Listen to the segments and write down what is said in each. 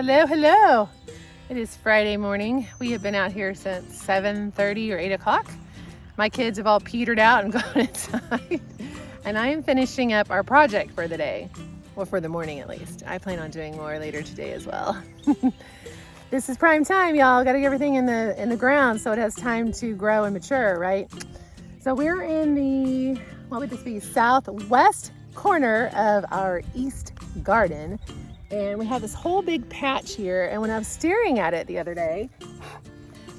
Hello, hello. It is Friday morning. We have been out here since 7:30 or 8 o'clock. My kids have all petered out and gone inside. And I am finishing up our project for the day. Well, for the morning at least. I plan on doing more later today as well. This is prime time, y'all. Got to get everything in the ground so it has time to grow and mature, right? So we're in the, what would this be, southwest corner of our east garden. And we have this whole big patch here. And when I was staring at it the other day,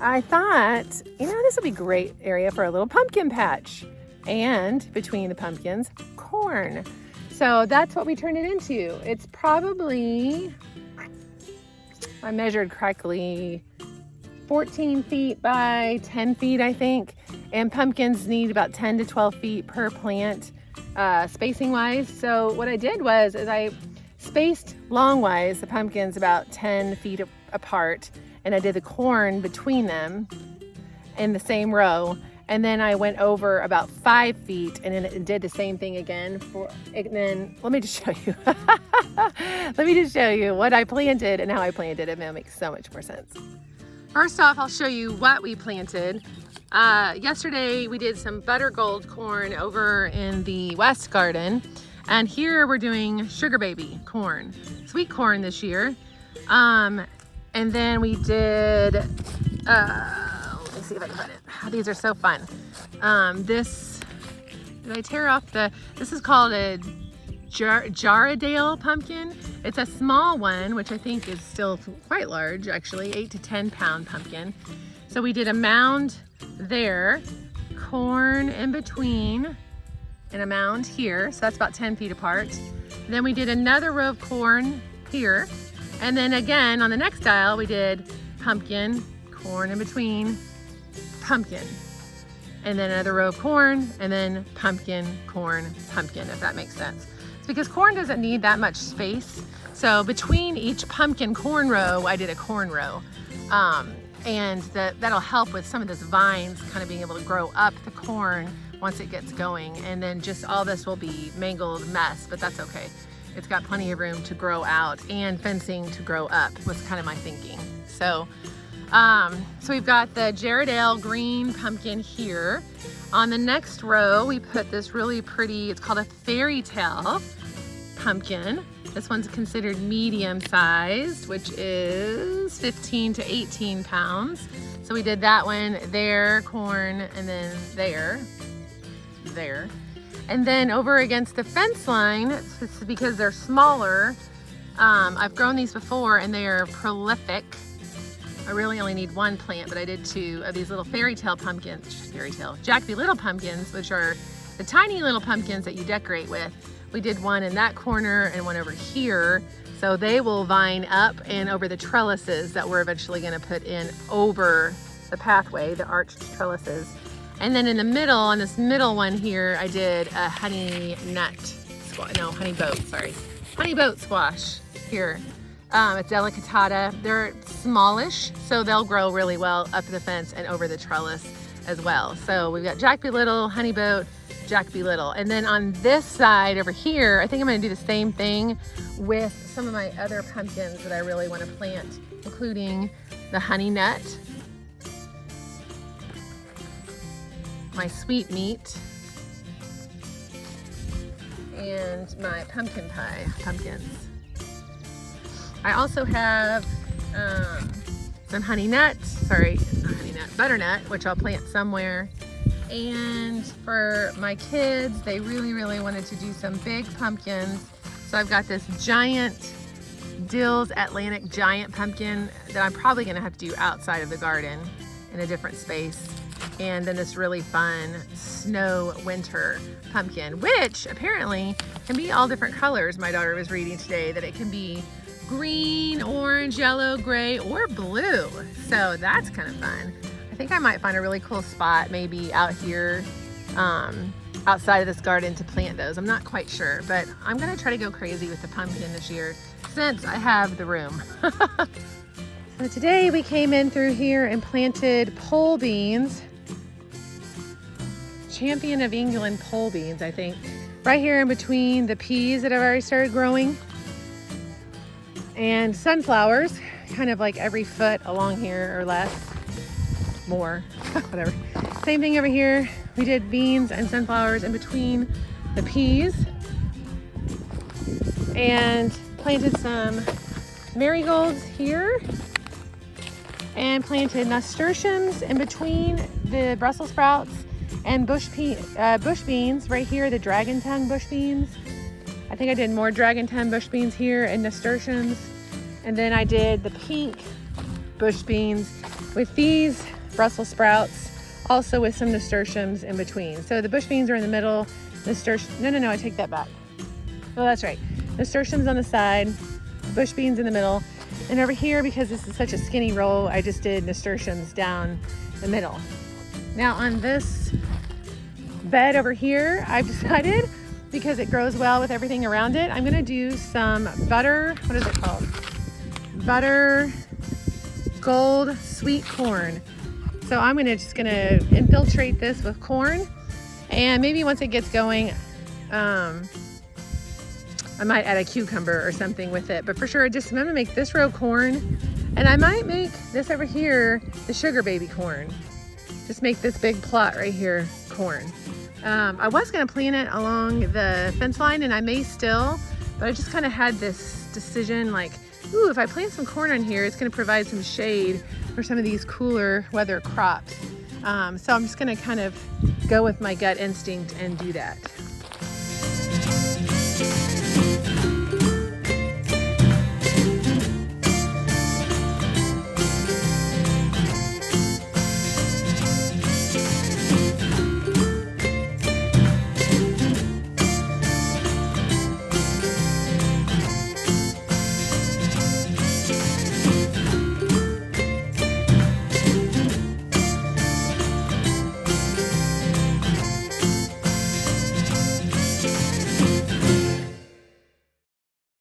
I thought, this would be a great area for a little pumpkin patch. And between the pumpkins, corn. So that's what we turned it into. It's probably, I measured correctly, 14 feet by 10 feet, I think. And pumpkins need about 10 to 12 feet per plant, spacing wise. So what I did was I spaced long-wise the pumpkins about 10 feet apart, and I did the corn between them in the same row. And then I went over about 5 feet and then it did the same thing again. And then let me just show you. Let me just show you what I planted and how I planted it. It makes so much more sense. First off, I'll show you what we planted. Yesterday we did some butter gold corn over in the west garden. And here we're doing sugar baby corn, sweet corn this year. And then we did, let me see if I can find it. These are so fun. Did I tear off this is called a Jaradale pumpkin. It's a small one, which I think is still quite large, actually, 8 to 10 pound pumpkin. So we did a mound there, corn in between, and a mound here, so that's about 10 feet apart. Then we did another row of corn here, and then again on the next dial we did pumpkin, corn in between, pumpkin, and then another row of corn, and then pumpkin, corn, pumpkin, if that makes sense. It's because corn doesn't need that much space, so between each pumpkin corn row I did a corn row, and that'll help with some of those vines kind of being able to grow up the corn once it gets going. And then just all this will be mangled mess, but that's okay. It's got plenty of room to grow out and fencing to grow up was kind of my thinking. So we've got the Jaradale green pumpkin here. On the next row, we put this really pretty, it's called a Fairytale pumpkin. This one's considered medium sized, which is 15 to 18 pounds. So we did that one there, corn, and then there. And then over against the fence line, it's because they're smaller. I've grown these before and they are prolific. I really only need one plant, but I did 2 of these little Fairytale pumpkins, Jack-be little pumpkins, which are the tiny little pumpkins that you decorate with. We did one in that corner and one over here. So they will vine up and over the trellises that we're eventually gonna put in over the pathway, the arched trellises. And then in the middle, on this middle one here, I did a honey boat squash here. It's delicatata. They're smallish, so they'll grow really well up the fence and over the trellis as well. So we've got Jack-be little, honey boat, Jack-be little. And then on this side over here, I think I'm gonna do the same thing with some of my other pumpkins that I really wanna plant, including the honey nut, my sweet meat, and my pumpkin pie pumpkins. I also have some butternut, which I'll plant somewhere. And for my kids, they really, really wanted to do some big pumpkins. So I've got this giant Dill's Atlantic giant pumpkin that I'm probably gonna have to do outside of the garden in a different space. And then this really fun snow winter pumpkin, which apparently can be all different colors. My daughter was reading today that it can be green, orange, yellow, gray, or blue. So that's kind of fun. I think I might find a really cool spot maybe out here outside of this garden to plant those. I'm not quite sure, but I'm gonna try to go crazy with the pumpkin this year since I have the room. So today we came in through here and planted pole beans. Champion of England pole beans, I think. Right here in between the peas that I've already started growing. And sunflowers, kind of like every foot along here or less, more, whatever. Same thing over here. We did beans and sunflowers in between the peas, and planted some marigolds here, and planted nasturtiums in between the Brussels sprouts, and bush beans right here, the dragon tongue bush beans. I think I did more dragon tongue bush beans here and nasturtiums. And then I did the pink bush beans with these Brussels sprouts, also with some nasturtiums in between. So the bush beans are in the middle, no, I take that back. Oh, that's right. Nasturtiums on the side, bush beans in the middle. And over here, because this is such a skinny roll, I just did nasturtiums down the middle. Now on this bed over here, I've decided, because it grows well with everything around it, I'm gonna do some butter, what is it called? Butter gold sweet corn. So I'm just gonna infiltrate this with corn, and maybe once it gets going, I might add a cucumber or something with it, but for sure, I'm gonna make this row corn, and I might make this over here the sugar baby corn. Just make this big plot right here corn. I was gonna plant it along the fence line, and I may still, but I just kind of had this decision like, ooh, if I plant some corn on here, it's gonna provide some shade for some of these cooler weather crops. So I'm just gonna kind of go with my gut instinct and do that.